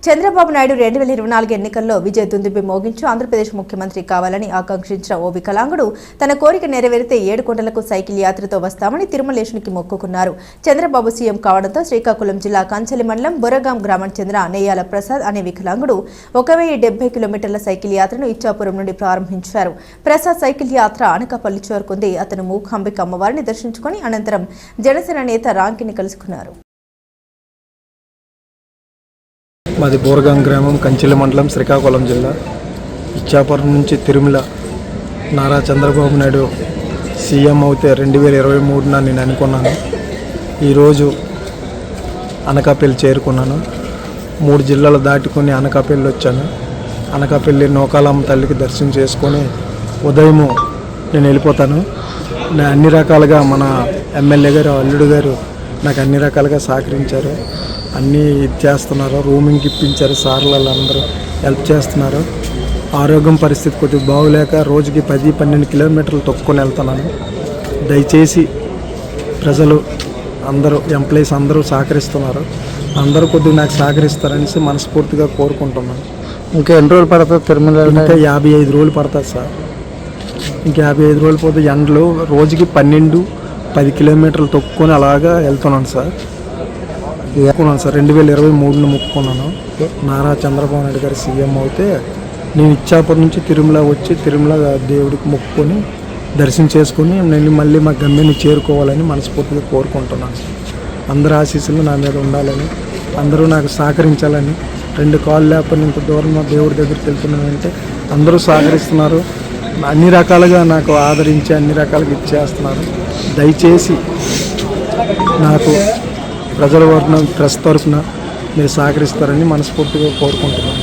చంద్రబాబు నాయుడు 2024 ఎన్నికల్లో విజయ దుందుబి మోగించు ఆంధ్రప్రదేశ్ ముఖ్యమంత్రి కావాలని ఆకాంక్షించిన ఓ వికలాంగుడు తన కోరిక నెరవేరితే 7 కొండలకు సైకిల్ యాత్రతో వస్తామని తిరుమలేశునికి మొక్కుకున్నారు. చంద్రబాబు సీఎం కావడంతో శ్రీకాకుళం జిల్లా కంచెలి మండలం బొరగాం గ్రామానికి చెందిన నెయ్యాల ప్రసాద్ అనే వికలాంగుడు 1070 కిలోమీటర్ల సైకిల్ యాత్రను ఇచ్చాపురం నుండి ప్రారంభించారు. ప్రసాద్ సైకిల్ యాత్ర అనకాపల్లి చేరుకుంది. అతను మూకాంబిక అమ్మవారిని దర్శించుకుని అనంతరం జనసేన నేత రాంకిని కలుసుకున్నారు. మాది బోరగాం గ్రామం, కంచెలి మండలం, శ్రీకాకుళం జిల్లా. ఇచ్చాపురం నుంచి తిరుమల నారా చంద్రబాబు నాయుడు సీఎం అవుతే 2023 నేను అనుకున్నాను. ఈరోజు అనకాపల్లి చేరుకున్నాను. 3 జిల్లాలు దాటుకొని అనకాపల్లి వచ్చాను. అనకాపల్లి నూకాలమ్మ తల్లికి దర్శనం చేసుకొని ఉదయం నేను వెళ్ళిపోతాను. నేను అన్ని రకాలుగా మన ఎమ్మెల్యే గారు, అల్లుడు గారు నాకు అన్ని రకాలుగా సహకరించారు. అన్నీ చేస్తున్నారు. రూమింగ్కి ఇప్పించారు. సార్లు అందరూ హెల్ప్ చేస్తున్నారు. ఆరోగ్యం పరిస్థితి కొద్దిగా బాగోలేక రోజుకి 10-12 కిలోమీటర్లు తొక్కుని వెళ్తున్నాను. దయచేసి ప్రజలు అందరూ, ఎంప్లాయీస్ అందరూ సహకరిస్తున్నారు. అందరూ కొద్దిగా నాకు సహకరిస్తారనేసి మనస్ఫూర్తిగా కోరుకుంటున్నాను. ఇంకా ఎన్ని రోజులు పడుతుంది తిరుమల? ఇంకా 55 రోజులు పడుతుంది సార్. ఇంకా 55 రోజులు పోతే ఎండలో రోజుకి 12-10 కిలోమీటర్లు తొక్కుని అలాగా వెళ్తున్నాను సార్. 2023 మొక్కుకున్నాను. నారా చంద్రబాబు నాయుడు గారు సీఎం అవుతే నేను ఇచ్చాపురం నుంచి తిరుమల వచ్చి తిరుమల దేవుడికి మొక్కుకొని దర్శనం చేసుకుని నేను మళ్ళీ మా గమ్యాన్ని చేరుకోవాలని మనస్ఫూర్తిగా కోరుకుంటున్నాను. అందరి ఆశీస్సులు నా మీద ఉండాలని, అందరూ నాకు సహకరించాలని. 2 కాళ్ళు లేకపోతే ఇంత దూరం మా దేవుడి దగ్గరికి వెళ్తున్నానంటే అందరూ సహకరిస్తున్నారు. అన్ని రకాలుగా నాకు ఆదరించి అన్ని రకాలుగా ఇచ్చేస్తున్నారు. దయచేసి నాకు ప్రజల వర్గం ప్రెస్ తరఫున మీరు సహకరిస్తారని మనస్ఫూర్తిగా కోరుకుంటున్నాను.